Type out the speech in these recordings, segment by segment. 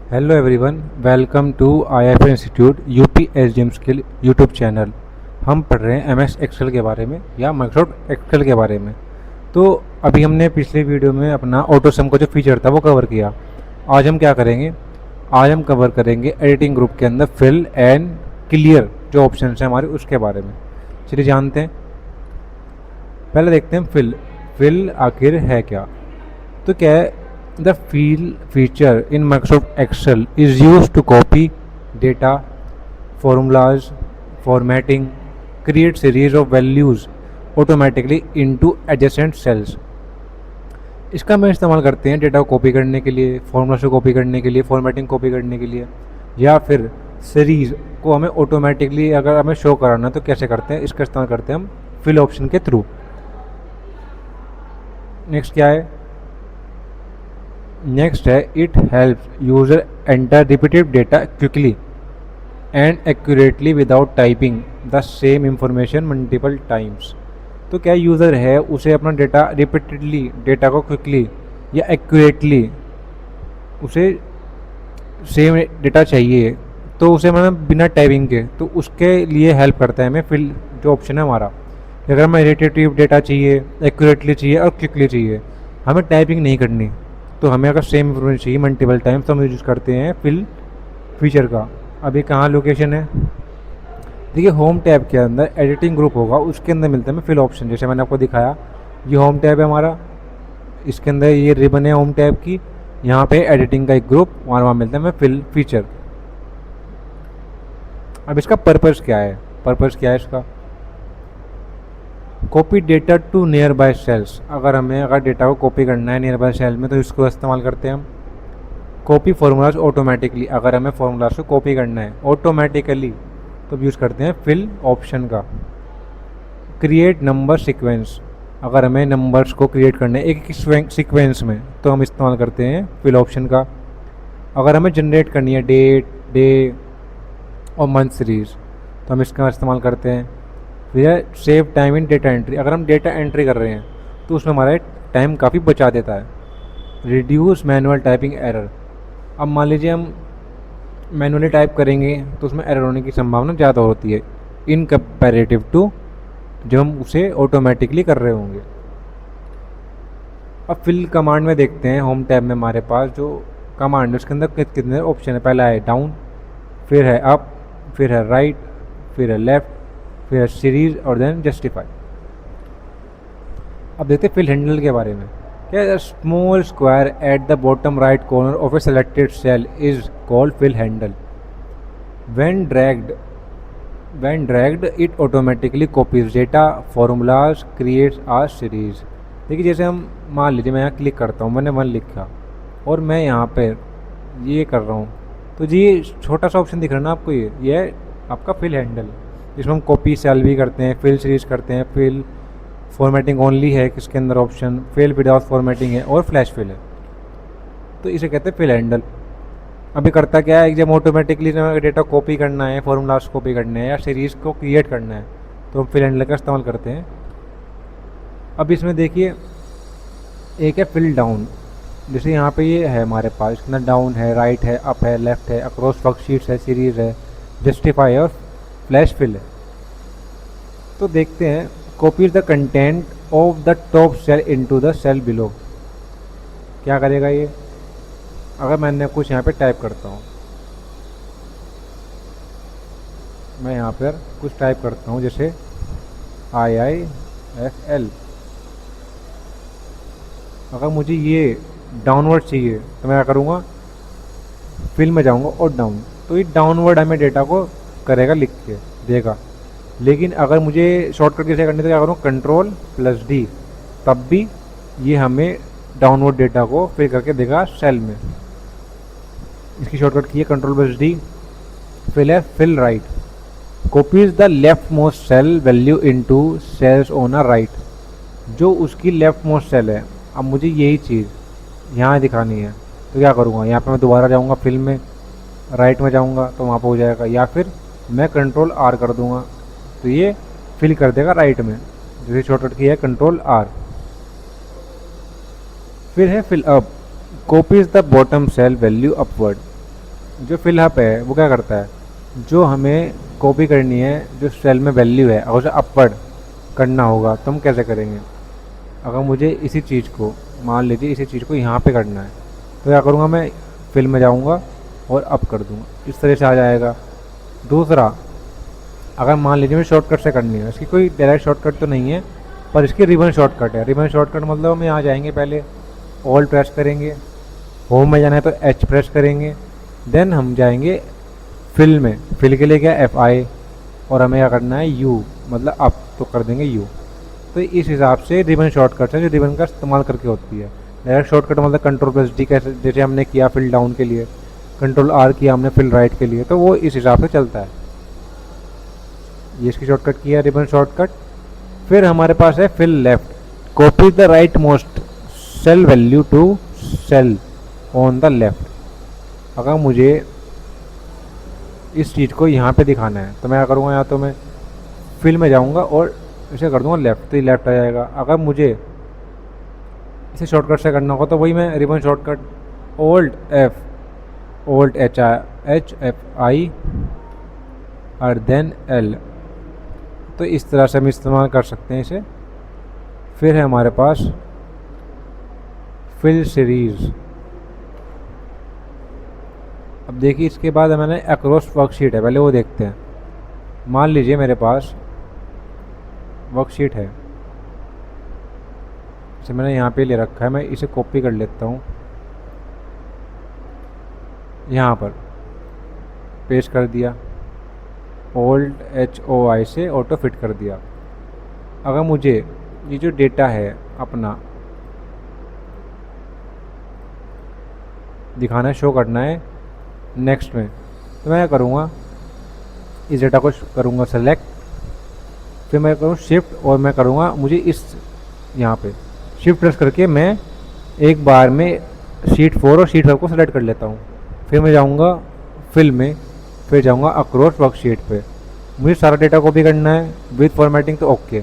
Hello everyone, welcome to IIF institute UP SDM skill YouTube channel. हम पढ़ रहे हैं MS एक्सेल के बारे में या माइक्रोसॉफ्ट एक्सेल के बारे में। तो अभी हमने पिछले वीडियो में अपना ऑटो सम का जो फीचर था वो कवर किया। आज हम क्या करेंगे? आज हम कवर करेंगे एडिटिंग ग्रुप के अंदर फिल एंड क्लियर जो ऑप्शन है हमारे उसके बारे में। चलिए जानते हैं। पहले देखते हैं फिल। फिल आखिर है क्या? तो क्या है? The fill feature in Microsoft Excel is used to copy data, formulas, formatting, create series of values automatically into adjacent cells. इसका हम इस्तेमाल करते हैं डेटा को कॉपी करने के लिए, फॉर्मूला को कॉपी करने के लिए, फॉर्मेटिंग कॉपी करने के लिए, या फिर सीरीज को हमें ऑटोमेटिकली अगर हमें शो कराना तो कैसे करते हैं? इसका इस्तेमाल करते हैं हम फिल ऑप्शन के थ्रू। नेक्स्ट क्या है? नेक्स्ट है it helps user enter repeated data quickly and accurately without typing the same information multiple times. तो क्या यूज़र है उसे अपना डेटा रिपीटेडली डेटा को क्विकली या एक्यूरेटली उसे सेम डेटा चाहिए तो उसे मतलब बिना टाइपिंग के, तो उसके लिए हेल्प करता है हमें फिल जो ऑप्शन है हमारा। अगर हमें रिपीटेटिव डेटा चाहिए, एक्यूरेटली चाहिए और क्विकली चाहिए, हमें टाइपिंग नहीं करनी, तो हमें अगर सेम इंफॉर्मेशन चाहिए मल्टीपल टाइम्स तो हम यूज़ करते हैं फिल फीचर का। अभी कहाँ लोकेशन है? देखिए होम टैब के अंदर एडिटिंग ग्रुप होगा, उसके अंदर मिलता है हमें फिल ऑप्शन। जैसे मैंने आपको दिखाया, ये होम टैब है हमारा, इसके अंदर ये रिबन है होम टैब की, यहाँ पे एडिटिंग का एक ग्रुप, वहाँ मिलता है हमें फिल फीचर। अब इसका पर्पज़ क्या है? पर्पज़ क्या है इसका? Copy data to nearby cells. अगर डेटा को कॉपी करना है नियर बाय सेल में तो इसको इस्तेमाल करते हैं हम। कॉपी फार्मूलाज ऑटोमेटिकली, अगर हमें फार्मूलाज को कॉपी करना है ऑटोमेटिकली तो यूज़ करते हैं फिल ऑप्शन का। क्रिएट नंबर सीक्वेंस, अगर हमें नंबर्स को क्रिएट करना है एक सीक्वेंस में तो हम इस्तेमाल करते हैं फिल ऑप्शन का। अगर हमें जनरेट करनी है डेट, डे और मंथ सीरीज तो हम इसका इस्तेमाल करते हैं। फिर save time in data entry, अगर हम डेटा एंट्री कर रहे हैं तो उसमें हमारा टाइम काफ़ी बचा देता है। रिड्यूस मैनुअल टाइपिंग एरर, अब मान लीजिए हम मैनुअली टाइप करेंगे तो उसमें एरर होने की संभावना ज़्यादा होती है इन कंपैरेटिव टू जब हम उसे ऑटोमेटिकली कर रहे होंगे। अब फिल कमांड में देखते हैं, होम टैब में हमारे पास जो कमांड है उसके अंदर कितने ऑप्शन है। पहला है डाउन, फिर है अप, फिर है राइट, फिर है लेफ़्ट, फिर सीरीज और देन जस्टिफाई। अब देखते हैं फिल हैंडल के बारे में। क्या small square at the bottom right corner of a selected cell is called fill handle. When dragged it automatically copies data, formulas, creates a series. देखिए जैसे हम मान लीजिए मैं यहाँ क्लिक करता हूँ, मैंने 1 लिखा और मैं यहाँ पे ये कर रहा हूँ तो जी छोटा सा ऑप्शन दिख रहा है ना आपको, ये है आपका फिल हैंडल, जिसमें हम कॉपी सेल भी करते हैं, फिल सीरीज करते हैं, फिल फॉर्मेटिंग ओनली है किसके अंदर ऑप्शन, फिल विदाउट फॉर्मेटिंग है और फ्लैश फिल है। तो इसे कहते हैं फिल हैंडल। अभी करता क्या है, जब ऑटोमेटिकली डेटा कॉपी करना है, फॉर्मूलाज कॉपी करने हैं या सीरीज़ को क्रिएट करना है तो हम फिल हैंडल का इस्तेमाल करते हैं। अब इसमें देखिए एक है फिल डाउन, जैसे यहाँ पे ये है हमारे पास, इसके अंदर डाउन है, राइट है, अप है, लेफ्ट है, अक्रॉस वर्कशीट्स है, सीरीज़ है, जस्टिफाई और फ्लैश फिल है। तो देखते हैं copies the content of the top cell into the cell below. क्या करेगा ये? अगर मैंने कुछ यहाँ पे टाइप करता हूँ, मैं यहाँ पर कुछ टाइप करता हूँ जैसे IIFL, अगर मुझे ये डाउनवर्ड चाहिए तो मैं क्या करूँगा, फिल में जाऊँगा और डाउन, तो ये डाउनवर्ड हमें डेटा को करेगा, लिख के देगा। लेकिन अगर मुझे शॉर्टकट कैसे करनी तो क्या करूँ, Ctrl+D, तब भी ये हमें डाउनवर्ड डेटा को फिल करके देगा सेल में। इसकी शॉर्टकट की है Ctrl+D। फिल है fill right, copies the left most cell value into cells on a right, जो उसकी लेफ्ट मोस्ट सेल है। अब मुझे यही चीज़ यहाँ दिखानी है तो क्या करूँगा, यहाँ पे मैं दोबारा जाऊँगा फिल में, राइट में जाऊँगा तो वहाँ पर हो जाएगा, या फिर मैं Ctrl+R कर दूँगा तो ये फिल कर देगा राइट में। जैसे शॉर्टकट की है Ctrl+R। फिर है fill up, copies the bottom cell value upward, जो फिल हब है वो क्या करता है, जो हमें कॉपी करनी है जो सेल में वैल्यू है, अगर उसे अपवर्ड करना होगा तो हम कैसे करेंगे। अगर मुझे इसी चीज़ को, मान लीजिए इसी चीज़ को यहाँ पे करना है, तो क्या करूँगा, मैं फिल में जाऊँगा और अप कर दूँगा, इस तरह से आ जाएगा। दूसरा, अगर मान लीजिए मुझे शॉर्टकट से करनी है, इसकी कोई डायरेक्ट शॉर्टकट तो नहीं है, पर इसकी रिबन शॉर्टकट है। रिबन शॉर्टकट मतलब हम यहाँ जाएंगे, पहले ऑल्ट प्रेस करेंगे, होम में जाना है तो एच प्रेस करेंगे, देन हम जाएंगे फिल में। फिल के लिए क्या, Fi, और हमें क्या करना है, यू, मतलब अप, तो कर देंगे यू। तो इस हिसाब से रिबन शॉर्टकट है जो रिबन का इस्तेमाल करके होती है। डायरेक्ट शॉर्टकट मतलब कंट्रोल प्लस डी, कैसे जैसे हमने किया फिल डाउन के लिए, कंट्रोल आर किया हमने फिल राइट के लिए, तो वो इस हिसाब से चलता है। ये इसकी शॉर्टकट किया रिबन शॉर्टकट। फिर हमारे पास है fill left, copy the right most cell value to cell on the left. अगर मुझे इस चीज़ को यहाँ पे दिखाना है तो मैं क्या करूँगा, या तो मैं फिल में जाऊँगा और इसे कर दूँगा लेफ़्ट, तो ये लेफ़्ट आ जाएगा। अगर मुझे इसे शॉर्टकट से करना होगा तो वही मैं ribbon shortcut alt H F I और देन एल, तो इस तरह से हम इस्तेमाल कर सकते हैं इसे। फिर है हमारे पास फिल सीरीज़। अब देखिए इसके बाद मैंने अक्रॉस वर्कशीट है, पहले वो देखते हैं। मान लीजिए मेरे पास वर्कशीट है, इसे मैंने यहाँ पे ले रखा है, मैं इसे कॉपी कर लेता हूँ, यहाँ पर पेस्ट कर दिया, ओल्ड HOI से ऑटो फिट कर दिया। अगर मुझे ये जो डेटा है अपना दिखाना है, शो करना है नेक्स्ट में, तो मैं क्या करूँगा, इस डेटा को करूँगा सेलेक्ट, फिर मैं करूँ शिफ्ट, और मैं करूँगा मुझे इस यहाँ पे शिफ्ट प्रेस करके मैं एक बार में शीट 4 और शीट 5 को सेलेक्ट कर लेता हूँ। फिर मैं जाऊँगा फिल में, फिर जाऊँगा अक्रॉस वर्कशीट पे। मुझे सारा डेटा कॉपी करना है विद फॉर्मेटिंग, तो ओके।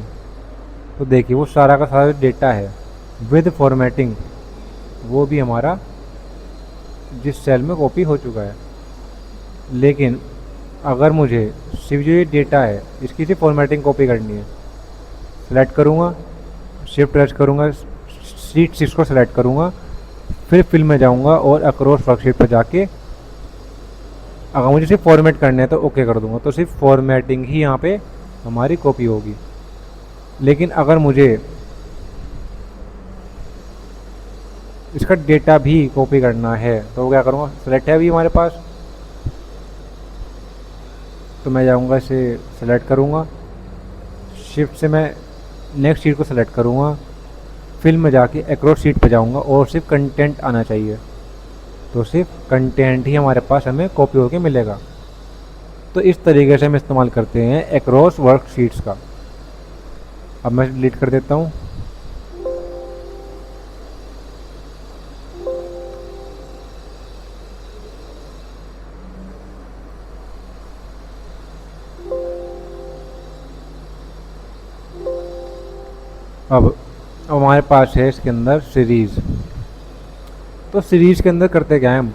तो देखिए वो सारा का सारा डेटा है विद फॉर्मेटिंग, वो भी हमारा जिस सेल में कॉपी हो चुका है। लेकिन अगर मुझे सिर्फ जो ये डेटा है इसकी सिर्फ फॉर्मेटिंग कॉपी करनी है, सेलेक्ट करूँगा, शिफ्ट प्रेस करूँगा, शीट 6 को सेलेक्ट करूँगा, फिर फिल में जाऊँगा और अक्रॉस वर्कशीट पर जाके अगर मुझे सिर्फ फॉर्मेट करना है तो ओके कर दूँगा, तो सिर्फ फॉर्मेटिंग ही यहाँ पे हमारी कॉपी होगी। लेकिन अगर मुझे इसका डेटा भी कॉपी करना है तो क्या करूँगा, सेलेक्ट है अभी हमारे पास, तो मैं जाऊँगा इसे सेलेक्ट करूँगा, शिफ्ट से मैं नेक्स्ट शीट को सेलेक्ट करूँगा, फिल में जाके अक्रॉस शीट पे जाऊँगा और सिर्फ कंटेंट आना चाहिए, तो सिर्फ कंटेंट ही हमारे पास हमें कॉपी होके मिलेगा। तो इस तरीके से हम इस्तेमाल करते हैं अक्रॉस वर्कशीट्स का। अब मैं डिलीट कर देता हूँ। अब हमारे पास है इसके अंदर सीरीज़। तो सीरीज़ के अंदर करते क्या है, हम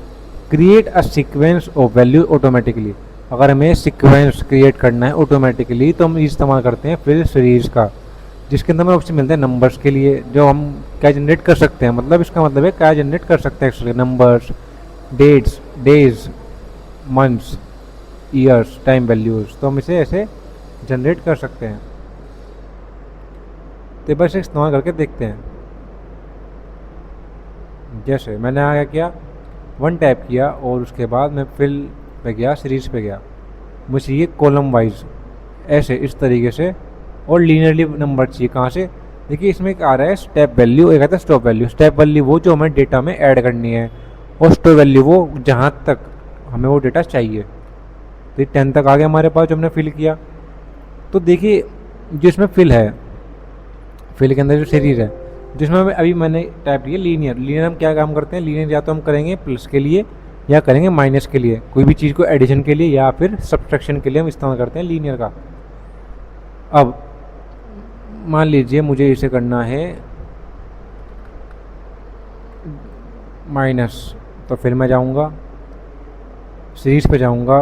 create a sequence of value automatically. अगर हमें सीक्वेंस क्रिएट करना है ऑटोमेटिकली तो हम इस्तेमाल करते हैं फिर सीरीज़ का, जिसके अंदर हमें ऑप्शन मिलते हैं नंबर्स के लिए, जो हम क्या जनरेट कर सकते हैं, मतलब इसका मतलब है क्या जनरेट कर सकते हैं, numbers, dates, days, months, years, time values, तो हम इसे ऐसे जनरेट कर सकते हैं। तो बस इस्तेमाल करके देखते हैं। जैसे मैंने आगे किया, 1 टैप किया और उसके बाद मैं फिल पे गया, सीरीज़ पे गया, मुझे ये कॉलम वाइज ऐसे इस तरीके से, और लीनियरली नंबर चाहिए। कहाँ से, देखिए इसमें एक आ रहा है स्टेप वैल्यू, एक आता है स्टॉप वैल्यू। स्टेप वैल्यू वो जो हमें डेटा में ऐड करनी है, और स्टॉप वैल्यू वो जहाँ तक हमें वो डेटा चाहिए। तो 10 तक आ गया हमारे पास जो हमने फिल किया। तो देखिए जो इसमें फिल है, फिल के अंदर जो सीरीज़ है, जिसमें अभी मैंने टाइप किया लीनियर। लीनियर हम क्या काम करते हैं, लीनियर या तो हम करेंगे प्लस के लिए या करेंगे माइनस के लिए, कोई भी चीज़ को एडिशन के लिए या फिर सब्ट्रैक्शन के लिए हम इस्तेमाल करते हैं लीनियर का। अब मान लीजिए मुझे इसे करना है माइनस, तो फिर मैं जाऊंगा सीरीज़ पे जाऊँगा,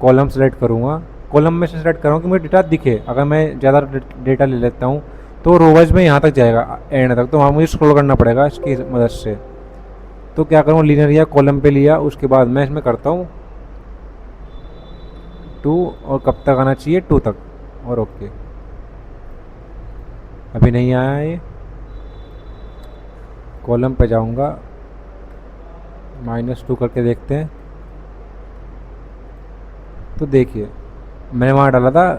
कॉलम सेलेक्ट करूँगा, कॉलम में से सेलेक्ट करूँगा कि मुझे डेटा दिखे। अगर मैं ज़्यादा डेटा ले लेता हूँ तो रो वाइज में यहाँ तक जाएगा एंड तक, तो वहाँ मुझे स्क्रॉल करना पड़ेगा इसकी मदद से। तो क्या करूँ, लीनियर या कॉलम पे लिया, उसके बाद मैं इसमें करता हूँ 2 और कब तक आना चाहिए 2 तक और ओके। अभी नहीं आया ये, कॉलम पे जाऊँगा, -2 करके देखते हैं। तो देखिए मैंने वहाँ डाला था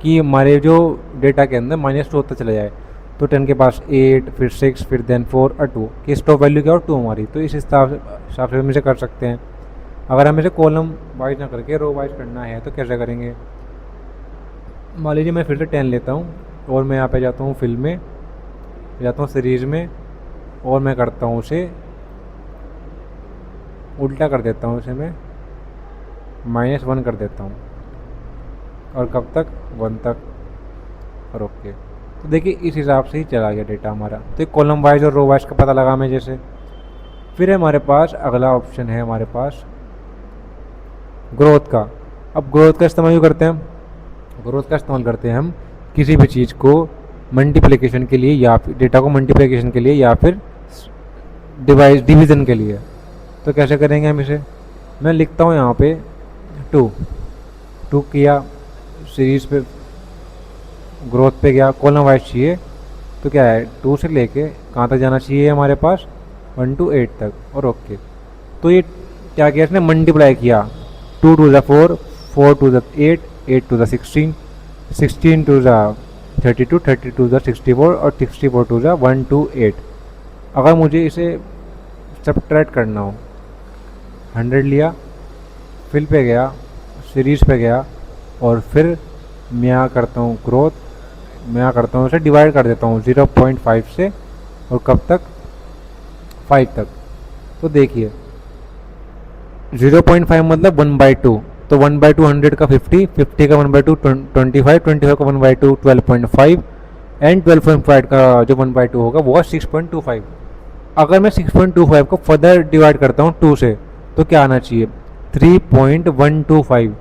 कि हमारे जो डेटा के अंदर -2 होता चला जाए। तो 10 के पास 8, फिर 6, फिर देन 4 और 2 की स्टॉप वैल्यू क्या हो 2 हमारी। तो इस हिसाब से हम इसे कर सकते हैं। अगर हम इसे कॉलम वाइज ना करके रो वाइज करना है तो कैसे करेंगे। मान लीजिए मैं फिर से 10 लेता हूँ और मैं यहाँ पे जाता हूँ फिल में, जाता हूँ सीरीज़ में और मैं करता हूँ उसे उल्टा कर देता हूँ, उसे मैं -1 कर देता हूँ और कब तक 1 तक और ओके। तो देखिए इस हिसाब से ही चला गया डेटा हमारा। तो कॉलम वाइज और रो वाइज का पता लगा मैं जैसे। फिर हमारे पास अगला ऑप्शन है हमारे पास ग्रोथ का। अब ग्रोथ का इस्तेमाल क्यों करते हैं हम, ग्रोथ का इस्तेमाल करते हैं हम किसी भी चीज़ को मल्टीप्लिकेशन के लिए या फिर डेटा को मल्टीप्लिकेशन के लिए या फिर डिवीज़न के लिए। तो कैसे करेंगे हम इसे, मैं लिखता हूँ यहाँ पे 2 किया, सीरीज़ पे ग्रोथ पे गया, कॉलम वाइज चाहिए तो क्या है 2 से लेके कहाँ तक जाना चाहिए हमारे पास 1 to 8 तक और ओके। तो ये क्या किया इसने मल्टीप्लाई किया, 2 to the 4, 4 to the 8, 8 to the 16, 16 to the 32, 30 to the 64 और 64 to the 1 to 8। अगर मुझे इसे सब्ट्रैक्ट करना हो 100 लिया, फिल पे गया, सीरीज़ पे गया और फिर मैं यहाँ करता हूँ ग्रोथ, मैं यहाँ करता हूँ उसे डिवाइड कर देता हूँ 0.5 से और कब तक 5 तक। तो देखिए 0.5 मतलब 1/2, तो 1/2 100 का 50, 50 का 1/2 25, 25 का 1/2 12.5 एंड 12.5 का जो 1/2 होगा वो 6.25। अगर मैं 6.25 को फर्दर डिवाइड करता हूँ 2 से तो क्या आना चाहिए 3.125।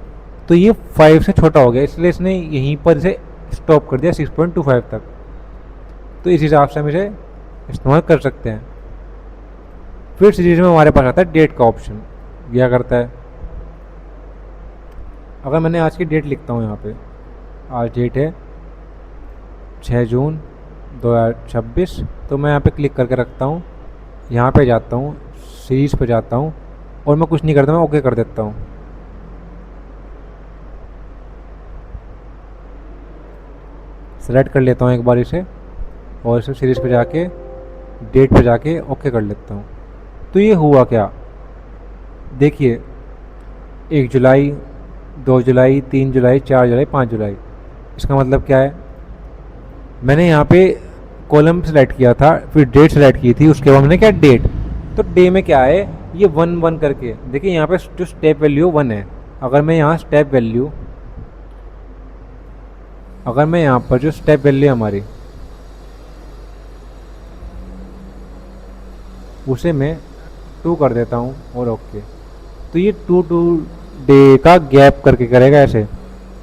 तो ये 5 से छोटा हो गया, इसलिए इसने यहीं पर इसे स्टॉप कर दिया 6.25 तक। तो इस हिसाब से हम इसे इस्तेमाल कर सकते हैं। फिर सीरीज में हमारे पास आता है डेट का ऑप्शन। क्या करता है, अगर मैंने आज की डेट लिखता हूँ यहाँ पे, आज डेट है 6 जून 2026, तो मैं यहाँ पे क्लिक करके रखता हूँ, यहाँ पे जाता हूँ, सीरीज़ पे जाता हूँ और मैं कुछ नहीं करता, मैं ओके कर देता हूँ। सेलेक्ट कर लेता हूँ एक बार इसे और इसे सीरीज़ पे जाके डेट पे जाके ओके कर लेता हूँ। तो ये हुआ क्या, देखिए 1 जुलाई, 2 जुलाई, 3 जुलाई, 4 जुलाई, 5 जुलाई। इसका मतलब क्या है, मैंने यहाँ पे कॉलम सेलेक्ट किया था, फिर डेट सेलेक्ट की थी, उसके बाद मैंने क्या डेट। तो डे में क्या है ये 1 करके, देखिए यहाँ पे जो स्टेप वैल्यू 1 है। अगर मैं यहाँ स्टेप वैल्यू, अगर मैं यहाँ पर जो स्टेप वैल्यू हमारी उसे मैं 2 कर देता हूँ और ओके। तो ये 2 डे का गैप करके करेगा ऐसे।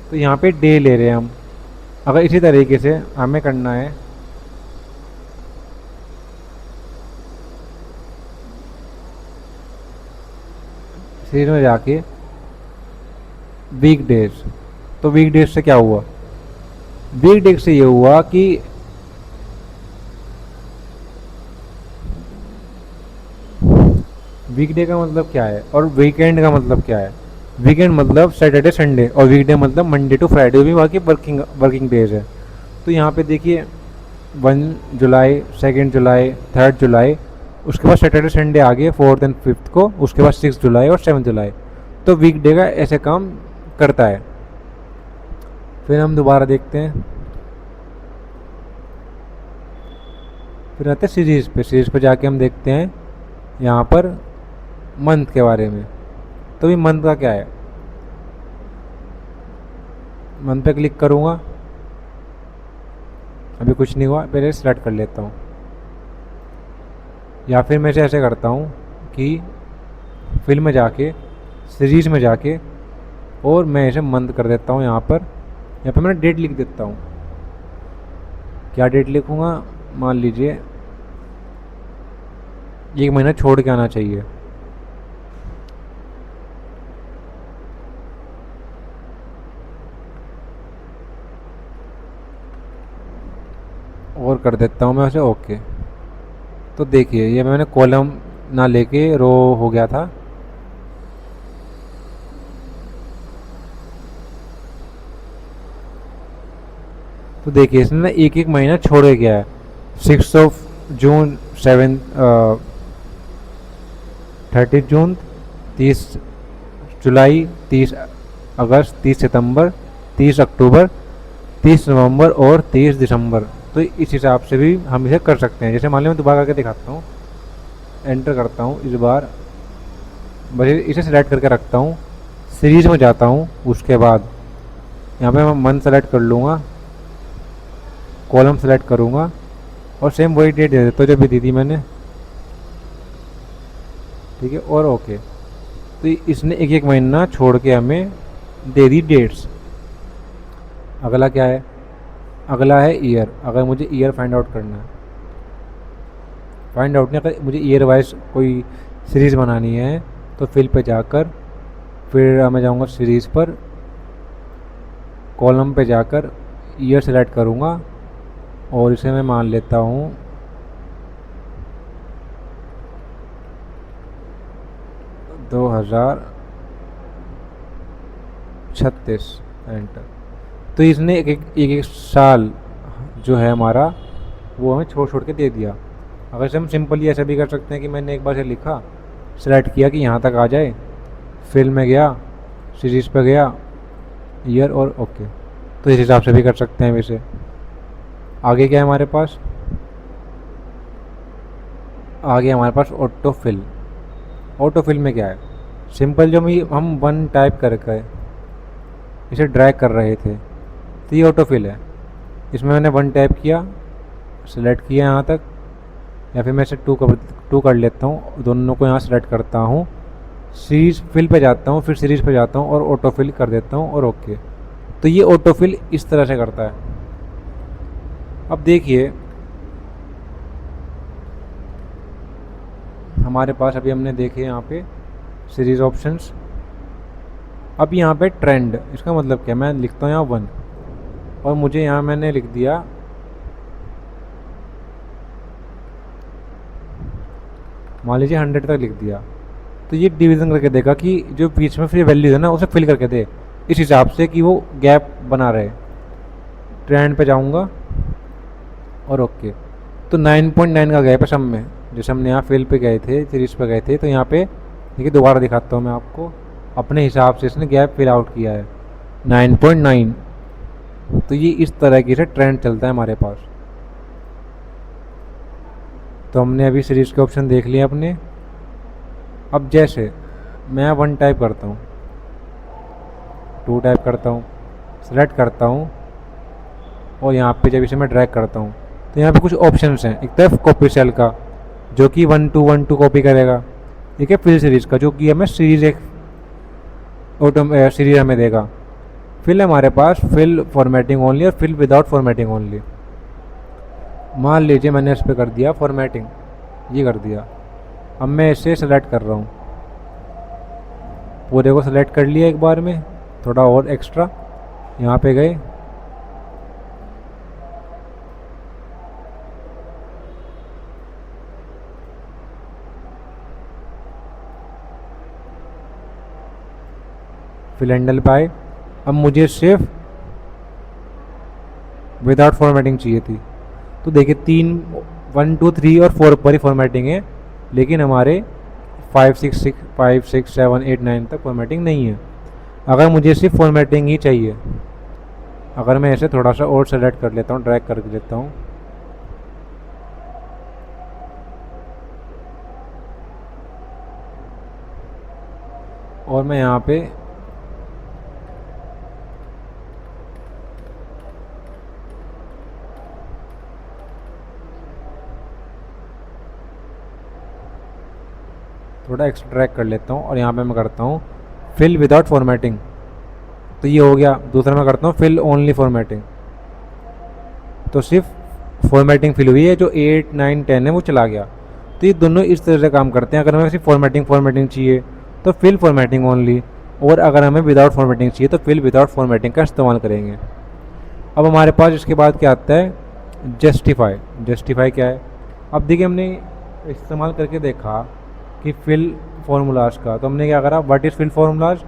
तो यहाँ पे डे ले रहे हैं हम। अगर इसी तरीके से हमें करना है सीरीज में जाके वीक डेज, तो वीक डेज से क्या हुआ, वीक डेज से ये हुआ कि वीकडे का मतलब क्या है और वीकेंड का मतलब क्या है। वीकेंड मतलब सैटरडे संडे और वीकडे मतलब मंडे टू फ्राइडे भी बाकी वर्किंग डेज है। तो यहाँ पे देखिए 1 जुलाई, 2 जुलाई, 3 जुलाई, उसके बाद सैटरडे संडे आ गए 4th एंड 5th को, उसके बाद 6 जुलाई और 7 जुलाई। तो वीकडे का ऐसे काम करता है। फिर हम दोबारा देखते हैं, फिर आते हैं सीरीज़ पे। सीरीज़ पे जाके हम देखते हैं यहाँ पर मंथ के बारे में। तो ये मंथ का क्या है, मंथ पे क्लिक करूँगा, अभी कुछ नहीं हुआ, पहले सेलेक्ट कर लेता हूँ। या फिर मैं ऐसे करता हूँ कि फिल में जाके सीरीज़ में जाके और मैं इसे मंथ कर देता हूँ यहाँ पर मैं डेट लिख देता हूँ। क्या डेट लिखूँगा, मान लीजिए 1 महीना छोड़ के आना चाहिए। और कर देता हूँ मैं उसे ओके। तो देखिए ये मैंने कॉलम ना लेके रो हो गया था। तो देखिए इसने ना एक एक महीना छोड़े गया है। 6 जून 7 30 जून, 30 जुलाई, 30 अगस्त, 30 सितंबर, 30 अक्टूबर, 30 नवंबर और 30 दिसंबर। तो इस हिसाब से भी हम इसे कर सकते हैं। जैसे मान लीजिए मैं दोबारा करके दिखाता हूँ, एंटर करता हूँ इस बार, बस इसे सिलेक्ट करके रखता हूँ, सीरीज में जाता हूँ, उसके बाद यहाँ पे मैं मंथ सेलेक्ट कर लूँगा, कॉलम सेलेक्ट करूँगा और सेम वही डेट दे देता हूँ जो भी दी थी मैंने। ठीक है, और ओके। तो इसने एक एक महीना छोड़ के हमें दे दी डेट्स। अगला क्या है, अगला है ईयर। अगर मुझे ईयर फाइंड आउट करना है, फाइंड आउट नहीं, अगर मुझे ईयर वाइज कोई सीरीज़ बनानी है तो फिल पे जाकर फिर मैं जाऊंगा सीरीज़ पर, कॉलम पे जाकर ईयर सेलेक्ट करूंगा और इसे मैं मान लेता हूँ 2036, एंटर। तो इसने एक साल जो है हमारा वो हमें छोड़ छोड़ के दे दिया। अगर से हम सिंपली ऐसा भी कर सकते हैं कि मैंने एक बार से लिखा, सेलेक्ट किया कि यहाँ तक आ जाए, फिल में गया, सीरीज़ पे गया, ईयर और ओके। तो इस हिसाब से भी कर सकते हैं। वैसे आगे क्या है हमारे पास, आगे हमारे पास ऑटो फिल। ऑटो फिल में क्या है, सिंपल जो हम वन टाइप करके इसे ड्रैग कर रहे थे, तो ये ऑटो फिल है। इसमें मैंने वन टाइप किया, सेलेक्ट किया यहाँ तक, या फिर मैं इसे टू कर लेता हूँ, दोनों को यहाँ सेलेक्ट करता हूँ, सीरीज फिल पे जाता हूँ, फिर सीरीज पे जाता हूँ और ऑटो फिल कर देता हूँ और ओके। तो ये ऑटो फिल इस तरह से करता है। अब देखिए हमारे पास अभी हमने देखे यहाँ पे सीरीज ऑप्शंस। अब यहाँ पे ट्रेंड, इसका मतलब क्या, मैं लिखता हूँ यहाँ 1 और मुझे यहाँ मैंने लिख दिया मान लीजिए 100 तक लिख दिया। तो ये डिवीज़न करके देगा कि जो बीच में फिर वैल्यूज है ना उसे फिल करके दे, इस हिसाब से कि वो गैप बना रहे। ट्रेंड पे जाऊँगा और ओके। तो 9.9 का गैप है सब में। जैसे हमने यहाँ फिल पे गए थे, सीरीज पे गए थे, तो यहाँ पे देखिए दोबारा दिखाता हूँ मैं आपको, अपने हिसाब से इसने गैप फिल आउट किया है 9.9। तो ये इस तरह की से ट्रेंड चलता है हमारे पास। तो हमने अभी सीरीज के ऑप्शन देख लिए अपने। अब जैसे मैं 1 टाइप करता हूँ, 2 टाइप करता हूँ, सेलेक्ट करता हूँ और यहाँ पे जब इसे मैं ड्रैग करता हूँ तो यहाँ पे कुछ ऑप्शंस हैं। एक तरफ कॉपी सेल का जो कि 1 to 1 कॉपी करेगा, ठीक है, फिल सीरीज का जो कि हमें सीरीज एक सीरीज हमें देगा। फिल हमारे पास फिल फॉर्मेटिंग ओनली और फिल विदाउट फॉर्मेटिंग ओनली। मान लीजिए मैंने इस पर कर दिया फॉर्मेटिंग, ये कर दिया। अब मैं इसे सेलेक्ट कर रहा हूँ, पूरे को सेलेक्ट कर लिया एक बार में, थोड़ा और एक्स्ट्रा यहाँ पे गए, फिल हैंडल पे आए। अब मुझे सिर्फ विदाउट फॉर्मेटिंग चाहिए थी। तो देखिए 1 2 3 और 4 पर ही फॉर्मेटिंग है, लेकिन हमारे 5 6 7 8 9 तक फॉर्मेटिंग नहीं है। अगर मुझे सिर्फ फॉर्मेटिंग ही चाहिए, अगर मैं ऐसे थोड़ा सा और सेलेक्ट कर लेता हूँ, ड्रैग कर लेता हूँ, और मैं यहाँ पे थोड़ा एक्स्ट्रैक्ट कर लेता हूँ और यहाँ पे मैं करता हूँ फिल विदाउट फॉर्मेटिंग, तो ये हो गया। दूसरा मैं करता हूँ फिल ओनली फॉर्मेटिंग, तो सिर्फ फॉर्मेटिंग फिल हुई है, जो 8 9 10 है वो चला गया। तो ये दोनों इस तरह से काम करते हैं। अगर हमें सिर्फ फॉर्मेटिंग चाहिए तो फिल फॉर्मेटिंग ओनली, और अगर हमें विदाउट फॉर्मेटिंग चाहिए तो फिल विदाउट फॉर्मेटिंग का इस्तेमाल करेंगे। अब हमारे पास इसके बाद क्या आता है, जस्टिफाई। जस्टिफाई क्या है, अब देखिए हमने इस्तेमाल करके देखा कि फिल फार्मूलाज का, तो हमने क्या करा, what is fill formulas,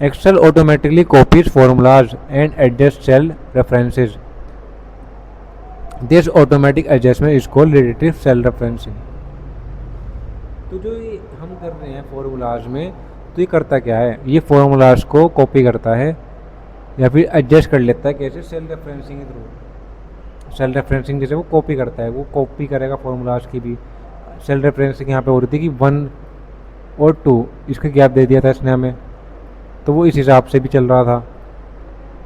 Excel automatically copies formulas and adjust cell references, this automatic adjustment is called relative cell referencing. तो जो ये हम कर रहे हैं फार्मूलाज में, तो ये करता क्या है, ये फार्मूलाज को कॉपी करता है या फिर एडजस्ट कर लेता है, कैसे, सेल रेफरेंसिंग के थ्रू। सेल रेफरेंसिंग जैसे वो कॉपी करता है, वो कॉपी करेगा फार्मूलाज की भी। सेल रेफरेंसिंग यहाँ पे हो रही थी कि 1 और 2 इसका गैप दे दिया था इसने हमें, तो वो इस हिसाब से भी चल रहा था।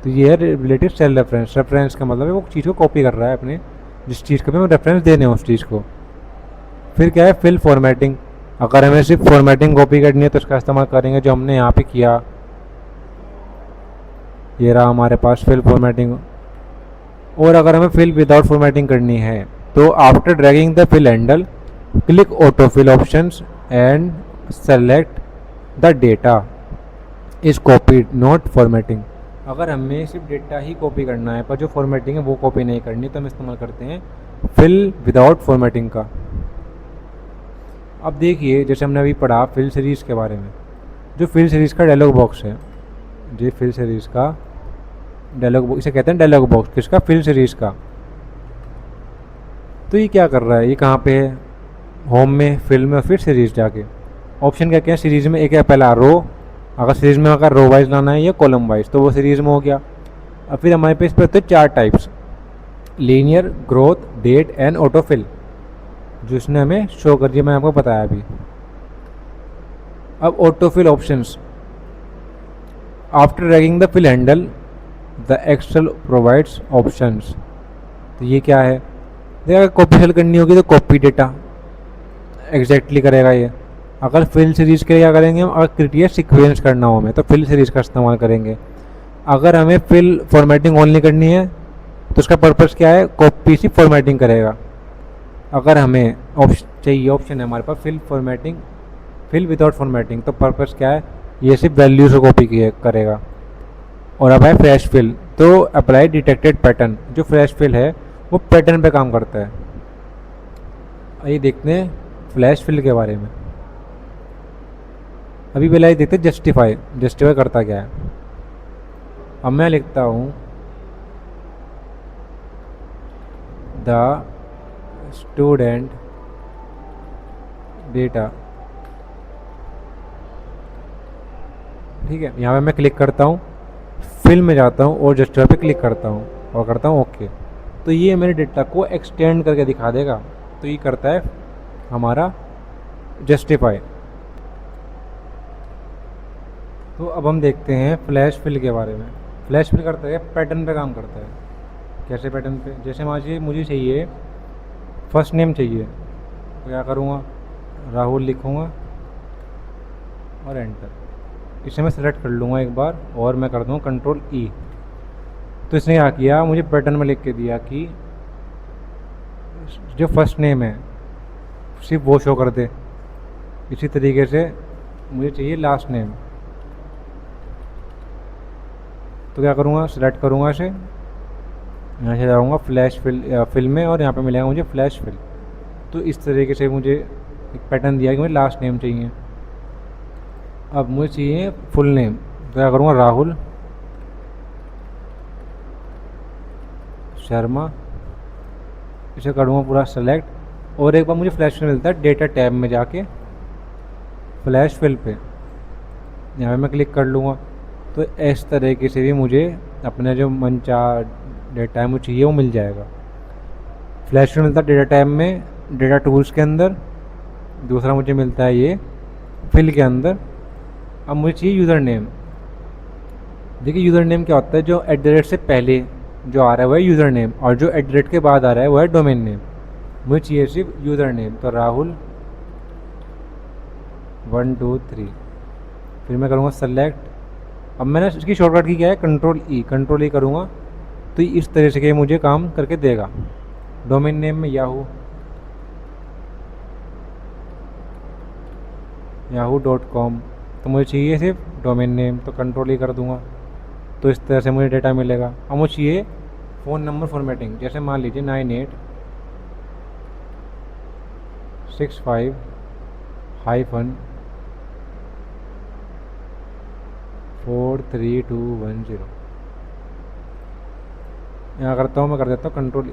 तो ये है रिलेटिव सेल रेफरेंस। रेफरेंस का मतलब है वो चीज़ को कॉपी कर रहा है अपने, जिस चीज़ को भी हम रेफरेंस देने उस चीज़ को। फिर क्या है, फिल फॉर्मेटिंग। अगर हमें सिर्फ फॉर्मेटिंग कॉपी करनी है तो इसका इस्तेमाल करेंगे, जो हमने यहाँ पे किया, ये रहा हमारे पास फिल फॉर्मेटिंग। और अगर हमें फिल विदाउट फॉर्मेटिंग करनी है तो after dragging the fill handle click auto fill options and select the data is copied not formatting. अगर हमें सिर्फ डेटा ही कॉपी करना है पर जो फॉर्मेटिंग है वो कॉपी नहीं करनी, तो हम इस्तेमाल करते हैं फिल विदाउट फॉर्मेटिंग का। अब देखिए जैसे हमने अभी पढ़ा फिल सीरीज़ के बारे में, जो फिल सीरीज़ का डायलॉग बॉक्स है, जो फिल सीरीज़ का डायलॉग बॉक्स, इसे कहते हैं डायलॉग बॉक्स, किसका, फिल सीरीज़ का। तो ये क्या कर रहा है, ये कहाँ पे है, होम में, फिल में, और फिर सीरीज़ जाके ऑप्शन क्या क्या है सीरीज़ में, एक है पहला रो, अगर सीरीज़ में अगर रो वाइज लाना है या कॉलम वाइज तो वो सीरीज़ में हो गया। अब फिर हमारे पास इस पर होते हैं 4 types, linear, growth, date and autofill, जो इसने हमें शो कर दिया, मैंने आपको बताया अभी। अब autofill options, after dragging the fill handle the Excel provides options. तो ये क्या है, देखिए अगर कॉपी फिल करनी होगी तो कॉपी डेटा एग्जैक्टली करेगा ये। अगर फिल सीरीज़ के लिए क्या करेंगे हम, अगर क्रिटिया सीक्वेंस करना हो हमें तो फिल सीरीज़ का इस्तेमाल करेंगे। अगर हमें फिल फॉर्मेटिंग ओनली करनी है तो उसका पर्पस क्या है, कॉपी से फॉर्मेटिंग करेगा। अगर हमें ऑप्शन चाहिए, ऑप्शन है हमारे पास fill formatting, fill without formatting, तो पर्पस क्या है, ये सिर्फ वैल्यू से कॉपी करेगा। और अब है फ्लैश फिल, तो अप्लाई डिटेक्टेड पैटर्न, जो फ्लैश फिल है वो पैटर्न पे काम करता है। आइए देखते हैं फ्लैश फिल के बारे में। अभी पहले ये देखते हैं जस्टिफाई। जस्टिफाई करता क्या है, अब मैं लिखता हूँ द स्टूडेंट डेटा, ठीक है। यहाँ पे मैं क्लिक करता हूँ, फिल में जाता हूँ और जस्टिफाई पे क्लिक करता हूँ और करता हूँ ओके। तो ये मेरे डेटा को एक्सटेंड करके दिखा देगा। तो ये करता है हमारा जस्टिफाई। तो अब हम देखते हैं फ्लैश फिल के बारे में। फ्लैश फिल करता है पैटर्न पे काम करता है। कैसे पैटर्न पे, जैसे मुझे चाहिए फर्स्ट नेम चाहिए, तो क्या करूँगा, राहुल लिखूँगा और एंटर। इसे मैं सेलेक्ट कर लूँगा एक बार और मैं कर दूँगा कंट्रोल ई। तो इसने क्या किया, मुझे पैटर्न में लिख के दिया कि जो फर्स्ट नेम है सिर्फ वो शो कर दे। इसी तरीके से मुझे चाहिए लास्ट नेम, तो क्या करूँगा, सेलेक्ट करूँगा इसे, यहाँ से जाऊँगा फ्लैश फिल में और यहाँ पे मिलेगा मुझे फ्लैश फिल। तो इस तरीके से मुझे एक पैटर्न दिया कि मुझे लास्ट नेम चाहिए। अब मुझे चाहिए फुल नेम, तो क्या करूँगा, राहुल शर्मा, इसे करूँगा पूरा सेलेक्ट। और एक बार मुझे फ्लैश फिल मिलता है डेटा टैब में जाके फ्लैश फिल पे, यहाँ पे मैं क्लिक कर लूँगा। तो इस तरीके से भी मुझे अपना जो मनचाहा डेटा है मुझे चाहिए वो मिल जाएगा। फ्लैश फिल मिलता है डेटा टैब में, डेटा टूल्स के अंदर। दूसरा मुझे मिलता है ये फिल के अंदर। अब मुझे चाहिए यूज़र नेम। देखिए यूज़र नेम क्या होता है, जो @ से पहले जो आ रहा है वो है यूज़र नेम, और जो @ के बाद आ रहा है वो है डोमेन नेम। मुझे चाहिए सिर्फ यूज़र नेम, तो राहुल 1 2 3। फिर मैं करूँगा सेलेक्ट। अब मैंने इसकी शॉर्टकट की क्या है, कंट्रोल ई करूँगा तो इस तरह से मुझे काम करके देगा। डोमेन नेम में yahoo.com, तो मुझे चाहिए सिर्फ डोमेन नेम, तो कंट्रोल ही कर दूंगा तो इस तरह से मुझे डेटा मिलेगा। अब मुझे चाहिए फ़ोन नंबर फॉर्मेटिंग, जैसे मान लीजिए 9865-43210। यहाँ करता हूँ, मैं कर देता हूँ कंट्रोल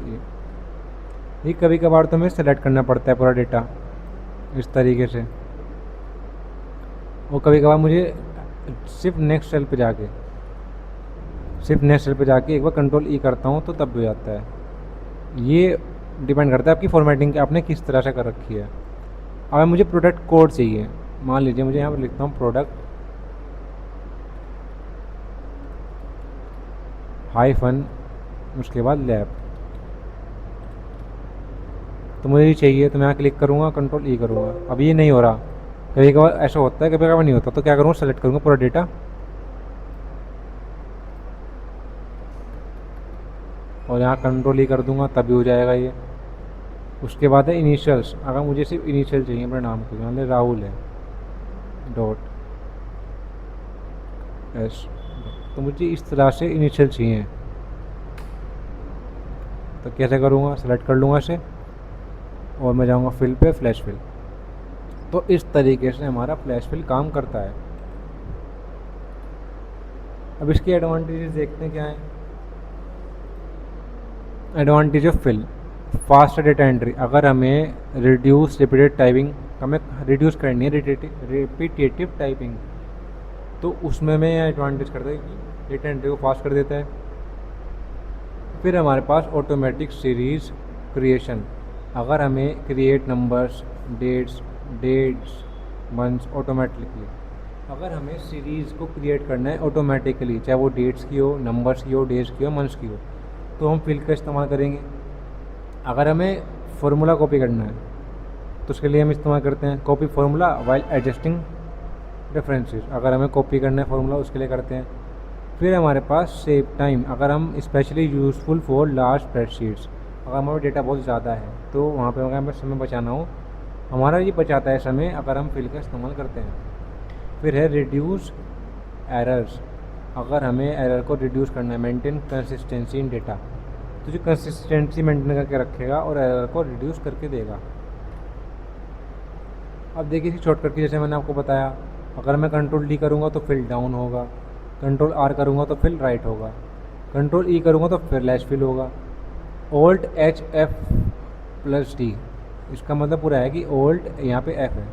ये कभी कभार तो मुझे सेलेक्ट करना पड़ता है पूरा डेटा इस तरीके से, और कभी कभार मुझे सिर्फ नेक्स्ट सेल पे जाके एक बार कंट्रोल ई करता हूँ तो तब भी हो जाता है। ये डिपेंड करता है आपकी फॉर्मेटिंग आपने किस तरह से कर रखी है। अब मुझे प्रोडक्ट कोड चाहिए, मान लीजिए मुझे यहाँ पर लिखता हूँ प्रोडक्ट हाइफन उसके बाद लैब, तो मुझे ये चाहिए तो मैं यहाँ क्लिक करूँगा, कंट्रोल ई करूँगा। अब ये नहीं हो रहा, कभी कभार ऐसा होता है, कभी कभार नहीं होता, तो क्या करूँगा, सेलेक्ट करूँगा पूरा डेटा और यहाँ कंट्रोल ई कर दूँगा, तभी हो जाएगा ये। उसके बाद है इनिशियल्स, अगर मुझे सिर्फ इनिशियल चाहिए अपने नाम के, मान लीजिए राहुल है .s, तो मुझे इस तरह से इनिशियल चाहिए, तो कैसे करूँगा, सेलेक्ट कर लूँगा इसे और मैं जाऊँगा फिल पे, फ्लैश फिल। तो इस तरीके से हमारा फ्लैश फिल काम करता है। अब इसके एडवांटेजेस देखते हैं क्या है। Advantage of fill, fast data entry, अगर हमें रिड्यूस रिपीटेड टाइपिंग, हमें रिड्यूस करनी है रिपीटेटिव टाइपिंग, तो उसमें मैं एडवांटेज करता है कि डेटा एंट्री को फास्ट कर देता है। फिर हमारे पास ऑटोमेटिक सीरीज़ क्रिएशन, अगर हमें create numbers, dates months automatically, अगर हमें सीरीज़ को क्रिएट करना है ऑटोमेटिकली, चाहे वो डेट्स की हो, नंबर्स की हो, डेज की हो, मंथ्स की हो, तो हम फिल का इस्तेमाल करेंगे। अगर हमें फार्मूला कॉपी करना है तो उसके लिए हम इस्तेमाल करते हैं copy formula while adjusting references, अगर हमें कॉपी करना है फार्मूला उसके लिए करते हैं। फिर हमारे पास सेव टाइम, अगर हम specially useful for large spreadsheets, अगर हमारा डेटा बहुत ज़्यादा है तो वहाँ पे अगर हमें समय बचाना हो, हमारा ये बचाता है समय अगर हम फिल का इस्तेमाल करते हैं। फिर है रिड्यूस एरर्स, अगर हमें एरर को रिड्यूस करना है, मेंटेन कंसिस्टेंसी इन डेटा, तो जो कंसिस्टेंसी मेंटेन करके रखेगा और एरर को रिड्यूस करके देगा। अब देखिए इसी शॉर्टकट की, जैसे मैंने आपको बताया, अगर मैं कंट्रोल डी करूँगा तो फिल डाउन होगा, कंट्रोल आर करूँगा तो फिल राइट होगा, कंट्रोल ई करूँगा तो फिर लैश फिल होगा। ओल्ट एच एफ प्लस डी, इसका मतलब पूरा है कि ओल्ट यहाँ पे एफ है,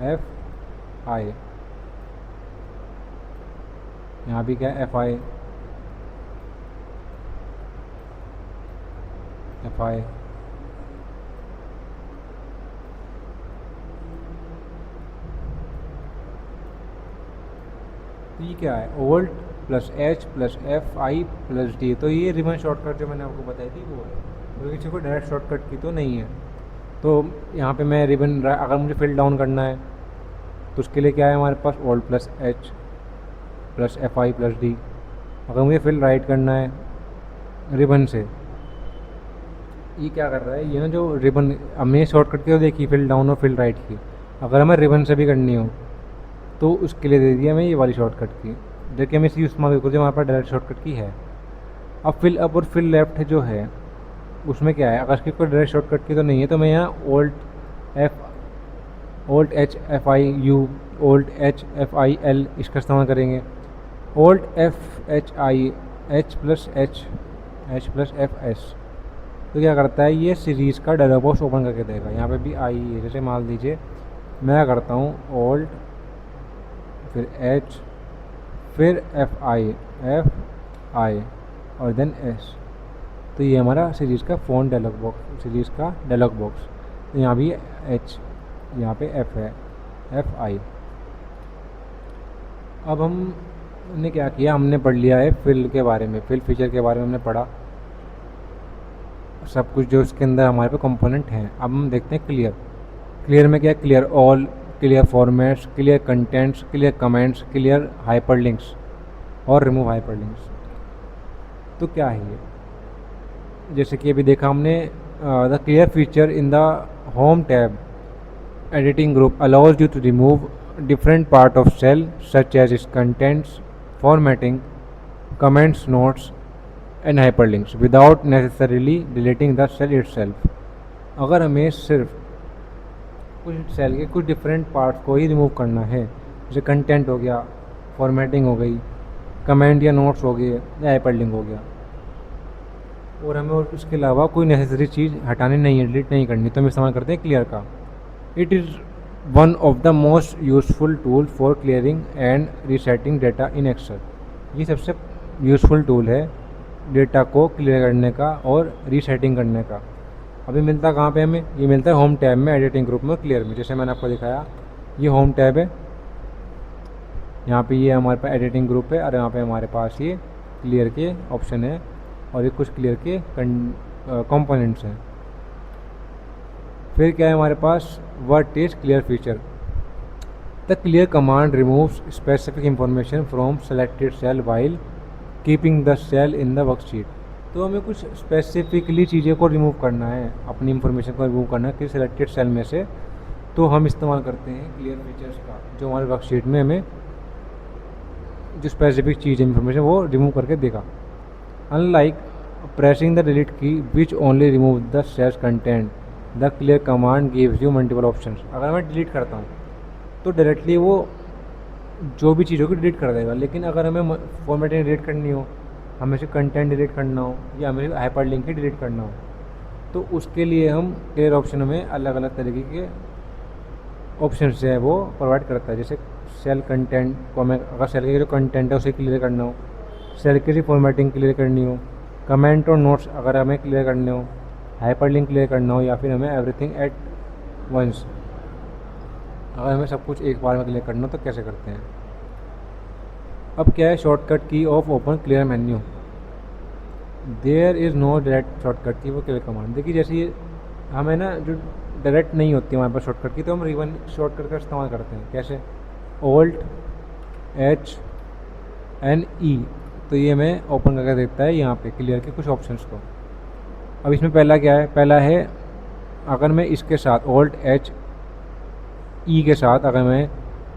एफ आई, यहाँ भी क्या है एफ आई, ये क्या है, alt plus H plus F I plus D, तो ये रिबन शॉर्टकट जो मैंने आपको बताई थी वो है, क्योंकि किसी को डायरेक्ट शॉर्टकट की तो नहीं है। तो यहाँ पे मैं रिबन, अगर मुझे फिल डाउन करना है तो उसके लिए क्या है हमारे पास, alt plus H plus F I plus D. अगर मुझे फिल राइट करना है रिबन से, ये क्या कर रहा है, ये ना जो रिबन, हमने शॉर्टकट की तो देखी फिल डाउन और फिल राइट की, अगर हमें रिबन से भी करनी हो तो उसके लिए दे दिया मैं ये वाली शॉर्टकट की, देखिए हमें इसकी इस्तेमाल करते हमारे पास डायरेक्ट शॉर्टकट की है। अब फिल अप और फिल लेफ्ट जो है उसमें क्या है, अगर इसकी कोई डायरेक्ट शॉर्टकट की तो नहीं है, तो मैं यहाँ alt H F I U, alt H F I L इसका इस्तेमाल करेंगे। Alt F H I H plus F S, तो क्या करता है, ये सीरीज़ का डायलॉग बॉक्स ओपन करके देगा। यहाँ पे भी आई है, जैसे मान लीजिए मैं करता हूँ ओल्ट फिर एच फिर एफ आई और देन एस, तो ये हमारा सीरीज़ का फ़ॉन्ट डायलॉग बॉक्स, सीरीज़ का डायलॉग बॉक्स। तो यहाँ भी एच, यहाँ पे एफ है, एफ आई। अब हमने क्या किया, हमने पढ़ लिया है फिल के बारे में, फिल फीचर के बारे में हमने पढ़ा सब कुछ जो इसके अंदर हमारे पे कंपोनेंट हैं। अब हम देखते हैं क्लियर में क्या है, clear all, clear formats, clear contents, clear comments, clear hyperlinks और रिमूव हाइपरलिंक्स। तो क्या है ये? जैसे कि अभी देखा हमने, the clear feature in the home tab editing group allows you to remove different part of cell such as its contents, formatting, comments, notes and hyperlinks without necessarily deleting the cell itself। अगर हमें सिर्फ कुछ cell के कुछ different parts को ही remove करना है, जैसे कंटेंट हो गया, फॉर्मेटिंग हो गई, कमेंट या नोट्स हो गए या हाइपरलिंक हो गया, और हमें और उसके अलावा कोई नेसेसरी चीज़ हटानी नहीं है, डिलीट नहीं करनी, तो हम इस्तेमाल करते हैं क्लियर का। It is one of the most useful tool for clearing and resetting data in Excel. ये सबसे यूज़फुल टूल है डेटा को क्लियर करने का और रीसेटिंग करने का। अभी मिलता कहाँ पे हमें? ये मिलता है होम टैब में, एडिटिंग ग्रुप में, क्लियर में। जैसे मैंने आपको दिखाया, ये होम टैब है, यहाँ पे ये हमारे पास एडिटिंग ग्रुप है, और यहाँ पे हमारे पास ये क्लियर के ऑप्शन है और ये कुछ क्लियर के कंपोनेंट्स हैं। फिर क्या है हमारे पास? What is clear feature? The clear command removes specific information from selected cell while keeping the cell in the worksheet. तो हमें कुछ स्पेसिफिकली चीज़ें को रिमूव करना है, अपनी इंफॉर्मेशन को रिमूव करना है किसी सेलेक्टेड सेल में से, तो हम इस्तेमाल करते हैं क्लियर फीचर्स का, जो हमारे वर्कशीट में हमें जो स्पेसिफिक चीज़ इंफॉर्मेशन वो रिमूव करके देगा। Unlike pressing the delete key which only remove the cells content, the clear command gives you multiple options. अगर मैं डिलीट करता हूँ तो डायरेक्टली वो जो भी चीज़ होगी डिलीट कर देगा, लेकिन अगर हमें फॉर्मेटिंग डिलीट करनी हो, हमें से कंटेंट डिलीट करना हो या हमें हाइपर लिंक ही डिलीट करना हो, तो उसके लिए हम क्लियर ऑप्शन में अलग अलग तरीके के ऑप्शन से है वो प्रोवाइड करता है। जैसे सेल कंटेंट को हमें, अगर सेल के जो कंटेंट है उसे क्लियर करना हो, सेल की फॉर्मेटिंग क्लियर करनी हो, कमेंट और नोट्स अगर हमें क्लियर करने हो, हाइपर लिंक क्लियर करना हो, या फिर हमें एवरीथिंग एट वंस, अगर हमें सब कुछ एक बार में क्लियर करना हो तो कैसे करते हैं। अब क्या है shortcut key of open clear menu? There is no direct shortcut key वो क्लियर कमांड। देखिए जैसे ये हमें ना जो डायरेक्ट नहीं होती हमारे पास शॉर्टकट की, तो हम रिवन शॉर्टकट का इस्तेमाल करते हैं। कैसे? Alt H N E, तो ये हमें ओपन करके देता है यहाँ पे क्लियर के कुछ ऑप्शंस को। अब इसमें पहला क्या है? पहला है अगर मैं इसके साथ Alt H E के साथ अगर मैं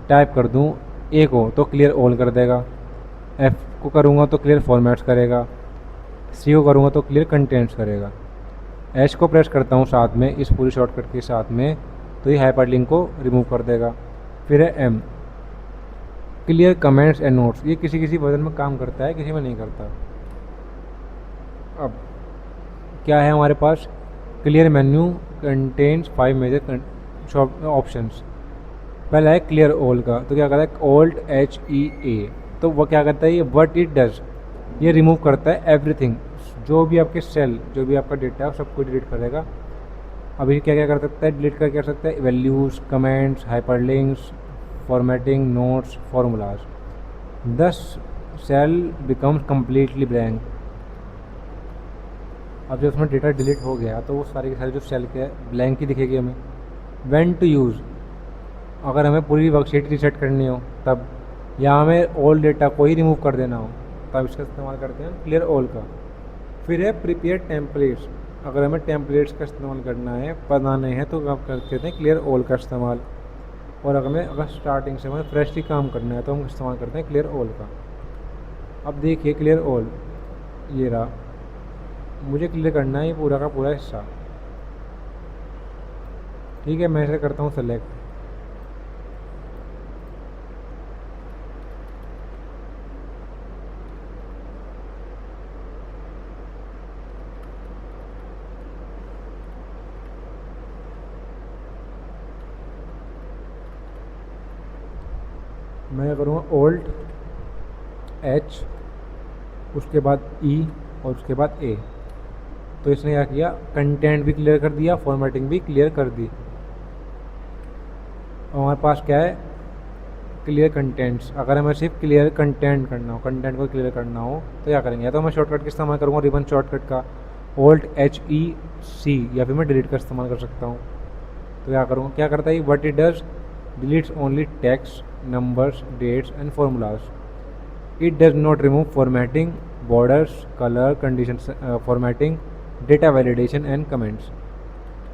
टाइप कर दूँ ए को तो क्लियर ऑल कर देगा, F को करूँगा तो क्लियर फॉर्मेट्स करेगा, C को करूँगा तो क्लियर कंटेंट्स करेगा, H को प्रेस करता हूँ साथ में इस पूरी शॉर्टकट के साथ में तो ये हाइपरलिंक को रिमूव कर देगा। फिर है M, clear comments and notes. ये किसी किसी वर्जन में काम करता है, किसी में नहीं करता। अब क्या है हमारे पास? Clear menu contains 5 major options. पहला है क्लियर ऑल का, तो क्या करता है? Alt H E A, तो वो क्या करता है? ये व्हाट इट डज, ये रिमूव करता है एवरीथिंग, जो भी आपके सेल, जो भी आपका डेटा है सब कुछ डिलीट करेगा। अभी क्या क्या कर सकता है? डिलीट कर सकता है values, comments, hyperlinks, formatting, notes, formulas. दस सेल बिकम्स कम्प्लीटली ब्लैंक। अब जब उसमें डेटा डिलीट हो गया तो वो सारे के सारे जो सेल के ब्लैंक ही दिखेगी हमें। व्हेन टू यूज़, अगर हमें पूरी वर्कशीट रीसेट करनी हो तब, या हमें ऑल डेटा को ही रिमूव कर देना हो तब इसका इस्तेमाल करते हैं क्लियर ऑल का। फिर है प्रिपेयर टेम्पलेट्स, अगर हमें टेम्पलेट्स का इस्तेमाल करना है, पता नहीं है, तो आप करते हैं क्लियर ऑल का इस्तेमाल। और अगर स्टार्टिंग से हमें फ्रेशली काम करना है तो हम इस्तेमाल करते हैं क्लियर ऑल का। अब देखिए क्लियर ऑल, ये रहा, मुझे क्लियर करना है ये पूरा का पूरा हिस्सा। ठीक है, मैं इसे करता हूँ सेलेक्ट। मैं करूँगा Alt H, उसके बाद E और उसके बाद A। तो इसने क्या किया? कंटेंट भी क्लियर कर दिया, फॉर्मेटिंग भी क्लियर कर दी। और हमारे पास क्या है? Clear contents. अगर हमें सिर्फ क्लियर कंटेंट करना हो, कंटेंट को क्लियर करना हो तो क्या करेंगे? या तो मैं शॉर्टकट का इस्तेमाल करूँगा, रिबन शॉर्टकट का Alt H E C, या फिर मैं डिलीट का इस्तेमाल कर सकता हूँ। तो क्या करूँगा? क्या करता है? What it does, deletes only text, numbers, dates and formulas. It does not remove formatting, borders, color, conditions, formatting, data validation and comments.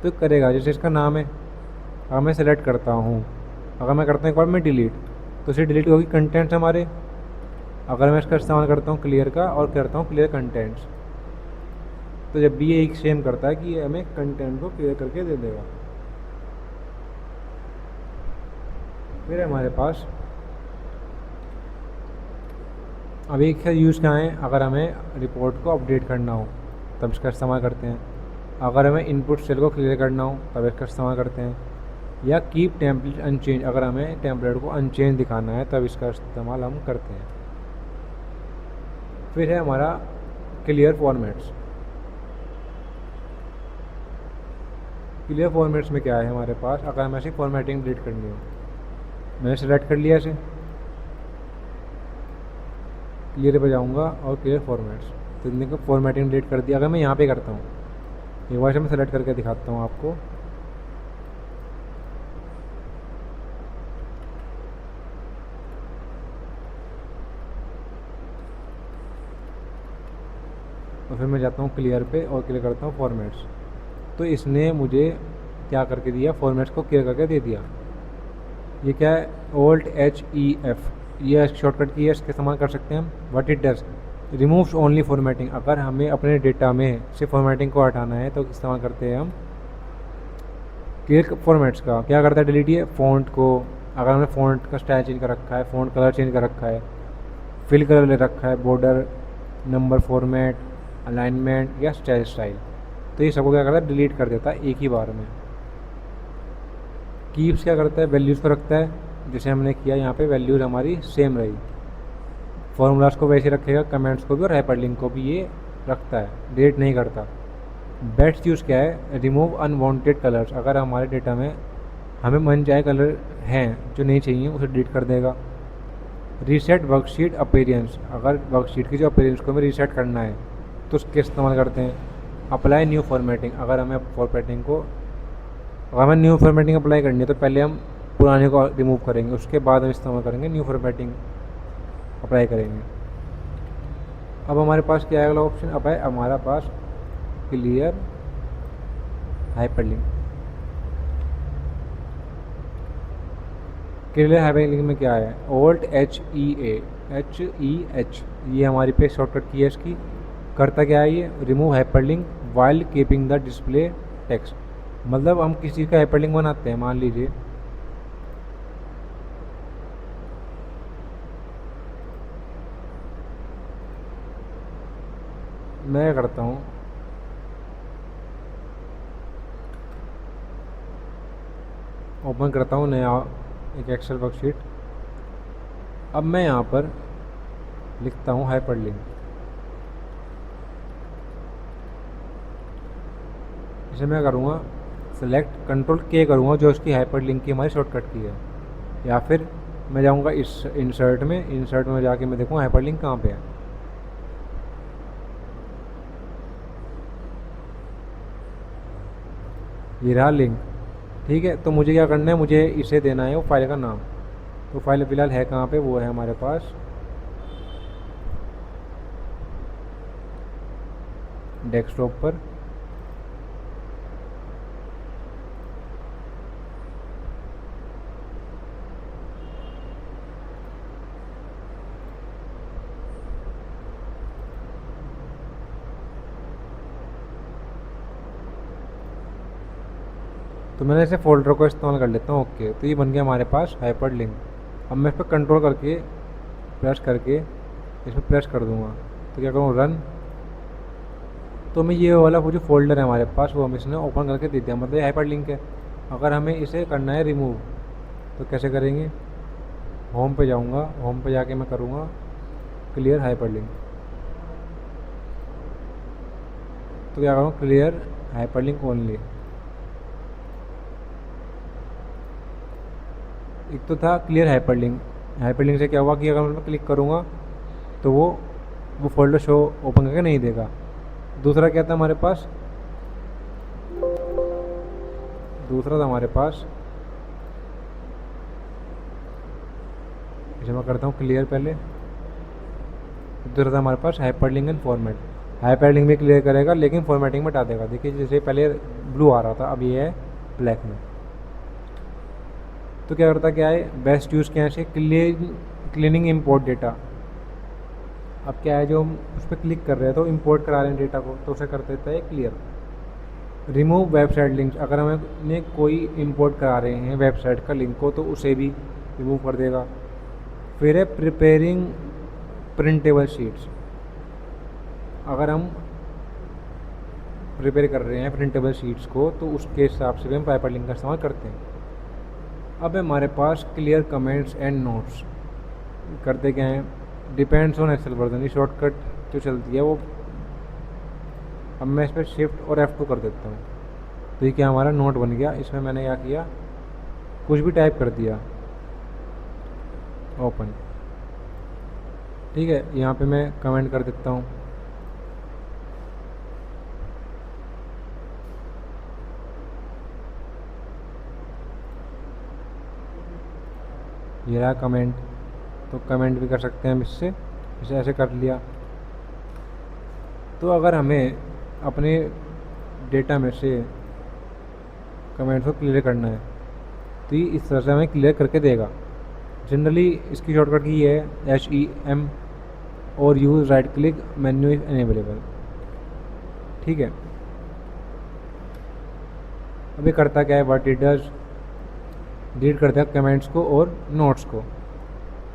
तो करेगा जैसे इसका नाम है, अगर मैं सेलेक्ट करता हूँ, अगर मैं करता हूँ एक बार मैं डिलीट, तो इसे डिलीट होगी कंटेंट्स हमारे। अगर मैं इसका इस्तेमाल करता हूँ क्लियर का और करता हूँ क्लियर कंटेंट्स, तो जब भी ये एक सेम करता है कि ये हमें कंटेंट को क्लियर करके दे देगा। फिर हमारे पास अभी इसका यूज़ क्या है, अगर हमें रिपोर्ट को अपडेट करना हो तब इसका इस्तेमाल करते हैं, अगर हमें इनपुट सेल को क्लियर करना हो तब इसका इस्तेमाल करते हैं, या कीप टेम्पलेट अनचेंज, अगर हमें टेम्पलेट को अनचेंज दिखाना है तब इसका इस्तेमाल हम करते हैं। फिर है हमारा क्लियर फॉर्मेट्स। क्लियर फॉर्मेट्स में क्या है हमारे पास, अगर हमें ऐसी फॉर्मेटिंग डिलीट करनी हो, मैंने सेलेक्ट कर लिया इसे, क्लियर पे जाऊँगा और क्लियर फॉर्मेट्स, तो इतने को फॉर्मेटिंग डिलीट कर दिया। अगर मैं यहाँ पे करता हूँ, एक बार से मैं सेलेक्ट करके दिखाता हूँ आपको, और फिर मैं जाता हूँ क्लियर पे और क्लियर करता हूँ फॉर्मेट्स, तो इसने मुझे क्या करके दिया, फॉर्मेट्स को क्लियर करके दे दिया। ये क्या है, Alt+H+E+F, ये शॉर्टकट की है, इसके इस्तेमाल कर सकते हैं हम। What it does, removes only formatting, अगर हमें अपने डेटा में से फॉर्मेटिंग को हटाना है तो इस्तेमाल करते हैं हम क्लियर फॉर्मेट्स का। क्या करता है, डिलीट, ये फ़ॉन्ट को, अगर हमने फ़ॉन्ट का स्टाइल चेंज कर रखा है, फ़ॉन्ट कलर चेंज कर रखा है, फिल कलर ले रखा है, बॉर्डर, नंबर फॉर्मेट, अलाइनमेंट या स्टाइल, तो ये सबको क्या करता है, डिलीट कर देता है एक ही बार में। कीप्स क्या करता है, वैल्यूज़ को रखता है, जैसे हमने किया यहाँ पे वैल्यूज़ हमारी सेम रही, फॉर्मूलाज को वैसे रखेगा, कमेंट्स को भी और हाइपरलिंक को भी ये रखता है, डिलीट नहीं करता। बेस्ट यूज़ क्या है, रिमूव अनवांटेड कलर्स, अगर हमारे डेटा में हमें मन चाहे कलर हैं जो नहीं चाहिए उसे डिलीट कर देगा। रीसेट वर्कशीट अपीयरेंस, अगर वर्कशीट की जो अपीयरेंस को हमें रीसेट करना है तो उसके इस्तेमाल करते हैं। अप्लाई न्यू फॉर्मेटिंग, अगर हमें फॉर्मेटिंग को, अगर हमें न्यू फॉर्मेटिंग अप्लाई करनी है तो पहले हम पुराने को रिमूव करेंगे, उसके बाद हम इस्तेमाल करेंगे न्यू फॉर्मेटिंग अप्लाई करेंगे। अब हमारे पास क्या है अगला ऑप्शन, अब है हमारा पास क्लियर हाइपरलिंक। क्लियर हाइपरलिंक में क्या है, Alt+H+E+H, ये हमारी पे शॉर्टकट की है इसकी। करता क्या है ये, remove hyperlink while keeping the display text, मतलब हम किसी का हाइपरलिंक बनाते हैं, मान लीजिए मैं करता हूँ, ओपन करता हूँ नया एक एक्सेल वर्कशीट। अब मैं यहाँ पर लिखता हूँ हाइपरलिंक, इसे मैं करूँगा सेलेक्ट, कंट्रोल के करूँगा जो इसकी हाइपरलिंक की हमारी शॉर्टकट की है, या फिर मैं जाऊँगा इस इंसर्ट में जाके मैं देखूँ हाइपरलिंक कहाँ पे है। ये रहा लिंक, ठीक है। तो मुझे क्या करना है, मुझे इसे देना है वो फाइल का नाम, तो फाइल फ़िलहाल है कहाँ पे, वो है हमारे पास डेस्कटॉप पर। तो मैंने इसे फोल्डर को इस्तेमाल कर लेता हूँ, ओके। तो ये बन गया हमारे पास हाइपर लिंक। अब मैं इस पर कंट्रोल करके प्रेस करके इसमें प्रेस कर दूँगा, तो क्या करूँ, रन। तो मैं ये वाला वो जो फोल्डर है हमारे पास वो हम इसने ओपन करके दे दिया, मतलब हाइपर लिंक है। अगर हमें इसे करना है रिमूव तो कैसे करेंगे, होम पे जाऊँगा, होम पे जाके मैं करूँगा क्लियर हाइपर लिंक। तो क्या करूँ, क्लियर हाइपर लिंक ओनली। एक तो था क्लियर हाइपरलिंक, हाइपरलिंक से क्या हुआ कि अगर मैं क्लिक करूँगा तो वो फोल्डर शो ओपन करके नहीं देगा। दूसरा क्या था हमारे पास, दूसरा था हमारे पास जैसे मैं करता हूँ क्लियर पहले, दूसरा था हमारे पास हाइपरलिंक एंड फॉर्मेट। हाइपरलिंक भी क्लियर करेगा लेकिन फॉर्मेटिंग में हटा देगा। देखिए जैसे पहले ब्लू आ रहा था, अब ये है ब्लैक में। तो क्या करता, क्या है बेस्ट यूज़ क्या है इसे, क्लीनिंग इम्पोर्ट डेटा। अब क्या है, जो हम उस पर क्लिक कर रहे हैं तो इंपोर्ट करा रहे हैं डेटा को, तो उसे कर देता है क्लियर। रिमूव वेबसाइट लिंक्स, अगर हमें कोई इंपोर्ट करा रहे हैं वेबसाइट का लिंक को तो उसे भी रिमूव कर देगा। फिर है प्रिपेयरिंग प्रिंटेबल शीट्स, अगर हम प्रिपेयर कर रहे हैं प्रिंटेबल शीट्स को तो उसके हिसाब से भी हम हाइपरलिंक का इस्तेमाल करते हैं। अब हमारे पास क्लियर कमेंट्स एंड नोट्स, करते क्या हैं, डिपेंड्स ऑन एक्सेल वर्जन, ये शॉर्टकट जो चलती है वो। अब मैं इस पर शिफ्ट और F2 कर देता हूँ, तो ये क्या हमारा नोट बन गया। इसमें मैंने क्या किया, कुछ भी टाइप कर दिया, ओपन। ठीक है, यहाँ पे मैं कमेंट कर देता हूँ, ये रहा कमेंट। तो कमेंट भी कर सकते हैं हम इससे, इसे ऐसे कर लिया। तो अगर हमें अपने डेटा में से कमेंट्स को क्लियर करना है तो ये इस तरह से हमें क्लियर करके देगा। जनरली इसकी शॉर्टकट की है HEM और use right click menu is enablable. ठीक है, अभी करता क्या है, व्हाट इट डज, डिलीट करता है कमेंट्स को और नोट्स को।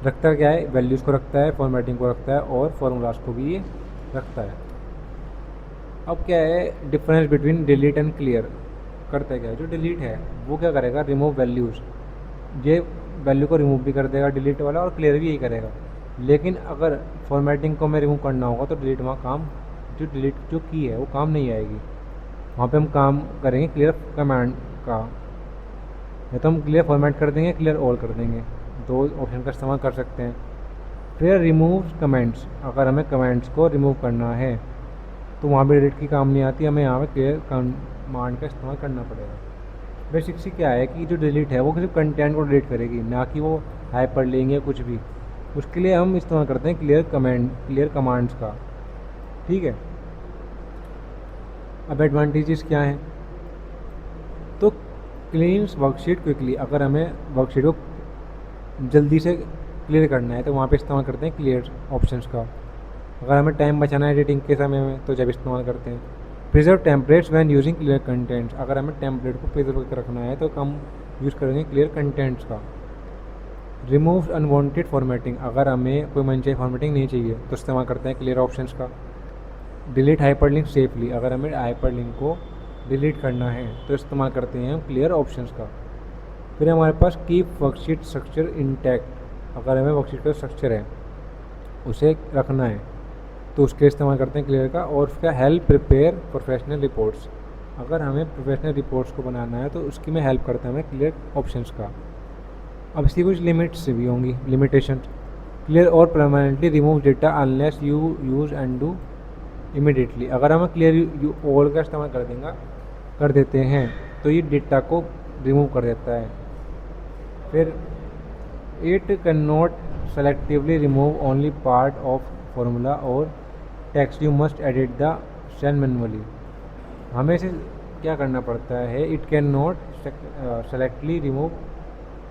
रखता क्या है, वैल्यूज़ को रखता है, फॉर्मेटिंग को रखता है और फार्मूलाज को भी ये रखता है। अब क्या है difference between delete and clear, करता है क्या है, जो डिलीट है वो क्या करेगा, रिमूव वैल्यूज़, ये वैल्यू को रिमूव भी कर देगा डिलीट वाला, और क्लियर भी यही करेगा। लेकिन अगर फॉर्मेटिंग को हमें रिमूव करना होगा तो डिलीट वहाँ काम, जो डिलीट जो की है वो काम नहीं आएगी, वहाँ पे हम काम करेंगे क्लियर कमांड का, या तो हम क्लियर फॉर्मेट कर देंगे, क्लियर ऑल कर देंगे, दो ऑप्शन का इस्तेमाल कर सकते हैं। फिर रिमूव कमेंट्स, अगर हमें कमेंट्स को रिमूव करना है तो वहाँ भी डिलीट की काम नहीं आती, हमें यहाँ पे क्लियर कमांड का इस्तेमाल करना पड़ेगा। बेसिक सी क्या है कि जो डिलीट है वो सिर्फ कंटेंट को डिलीट करेगी, ना कि वो हाइपर लिंक या कुछ भी। उसके लिए हम इस्तेमाल करते हैं क्लियर कमांड्स का। ठीक है, अब एडवांटेजेस क्या हैं, तो क्लीन्स वर्कशीट क्विकली, अगर हमें वर्कशीट को जल्दी से क्लियर करना है तो वहाँ पे इस्तेमाल करते हैं क्लियर ऑप्शंस का। अगर हमें टाइम बचाना है एडिटिंग के समय में तो जब इस्तेमाल करते हैं। Preserve templates when using clear contents, अगर हमें टेम्पलेट को प्रिजर्व करके रखना है तो हम यूज़ करेंगे क्लियर कंटेंट्स का। रिमूव अनवांटेड फॉर्मेटिंग, अगर हमें कोई मनचाही फॉर्मेटिंग नहीं चाहिए तो इस्तेमाल करते हैं क्लियर ऑप्शंस का। डिलीट हाइपरलिंक सेफली, अगर हमें हाइपरलिंक को डिलीट करना है तो इस्तेमाल करते हैं हम क्लियर ऑप्शंस का। फिर हमारे पास कीप वर्कशीट स्ट्रक्चर इंटैक्ट, अगर हमें वर्कशीट का स्ट्रक्चर है उसे रखना है तो उसके इस्तेमाल करते हैं क्लियर का। और उसका हेल्प प्रिपेयर प्रोफेशनल रिपोर्ट्स, अगर हमें प्रोफेशनल रिपोर्ट्स को बनाना है तो उसकी में हेल्प करता है हमें क्लियर ऑप्शंस का। अब इसकी कुछ लिमिट्स भी होंगी, लिमिटेशन। क्लियर और permanently remove data unless you use and do immediately, अगर हम क्लियर ऑल का इस्तेमाल कर देते हैं तो ये डेटा को रिमूव कर देता है। फिर it can not selectively remove only part of formula और text, you must edit the cell manually, हमें से क्या करना पड़ता है, it can not selectly remove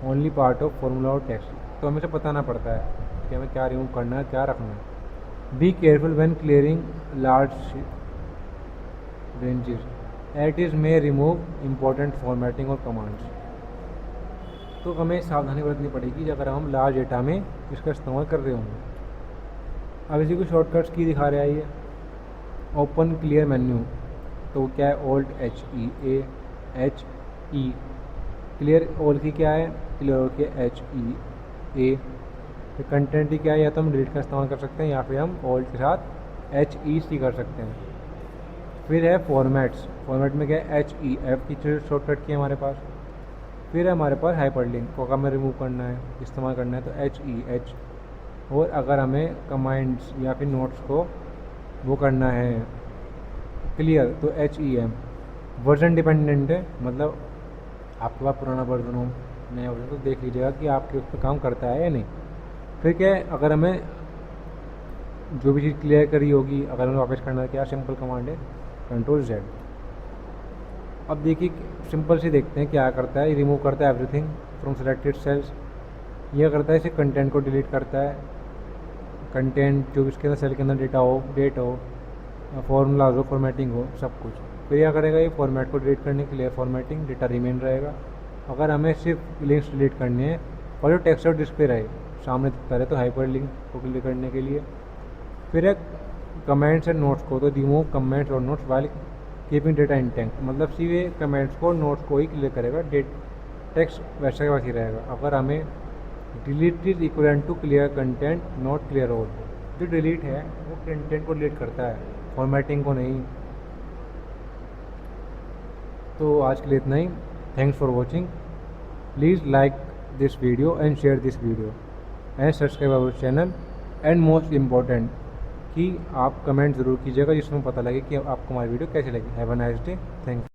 only part of formula और टेक्स्ट, तो हमें से बताना पड़ता है कि हमें क्या रिमूव करना है, क्या रखना है। Be careful when clearing large ranges, it is may remove important formatting और कमांड्स, तो हमें सावधानी बरतनी पड़ेगी अगर हम लार्ज डेटा में इसका इस्तेमाल कर रहे होंगे। अब इसी को शॉर्टकट्स की दिखा रहा है ये, ओपन क्लियर मेन्यू, तो क्या है Alt-H-E, क्लियर ऑल की क्या है, क्लियर ऑल की HEA। फिर कंटेंट की क्या है, या तो हम डिलीट का इस्तेमाल कर सकते हैं या फिर हम ऑल्ट के साथ HEC कर सकते हैं। फिर है फॉर्मेट्स, फॉर्मेट में क्या है HEF की शॉर्टकट की है हमारे पास। फिर है हमारे पास हाइपरलिंक को अगर हमें रिमूव करना है, इस्तेमाल करना है तो HEH, और अगर हमें कमांड्स या फिर नोट्स को वो करना है क्लियर तो HEM। वर्जन डिपेंडेंट है, मतलब आपके पास पुराना वर्जन हो नया वर्जन तो देख लीजिएगा कि आपके उस पर काम करता है या नहीं। फिर क्या है, अगर हमें जो भी चीज़ क्लियर करी होगी, अगर हमें वापस करना है, क्या सिंपल कमांड है Ctrl Z। अब देखिए सिंपल से देखते हैं क्या करता है। रिमूव करता है एवरीथिंग फ्रॉम सेलेक्टेड सेल्स। यह करता है इसे कंटेंट को डिलीट करता है। कंटेंट जो इसके अंदर सेल के अंदर डेटा हो, डेट हो, फॉर्मूलाज हो, फॉर्मेटिंग हो, सब कुछ। फिर यह करेगा ये फॉर्मेट को डिलीट करने के लिए फॉर्मेटिंग, डेटा रिमेन रहेगा। अगर हमें सिर्फ लिंक्स डिलीट करने हैं और जो टेक्स्ट और डिस्प्ले रहे सामने दिखता रहे, तो हाइपर लिंक को क्लिक करने के लिए। फिर एक कमेंट्स एंड नोट्स को, तो रिमूव कमेंट्स और notes while keeping data intent, मतलब सीधे कमेंट्स को नोट्स को ही क्लियर करेगा, टेक्स्ट वैसा का वैसे रहेगा। अगर हमें delete is equal to clear content not clear all, जो डिलीट है वो कंटेंट को डिलीट करता है, फॉर्मेटिंग को नहीं। तो आज के लिए इतना ही। Thanks for watching. Please like this video and share this video and subscribe our channel. And most important कि आप कमेंट ज़रूर कीजिएगा जिसमें पता लगे कि आपको हमारी वीडियो कैसी लगी। Have a nice day. Thank you.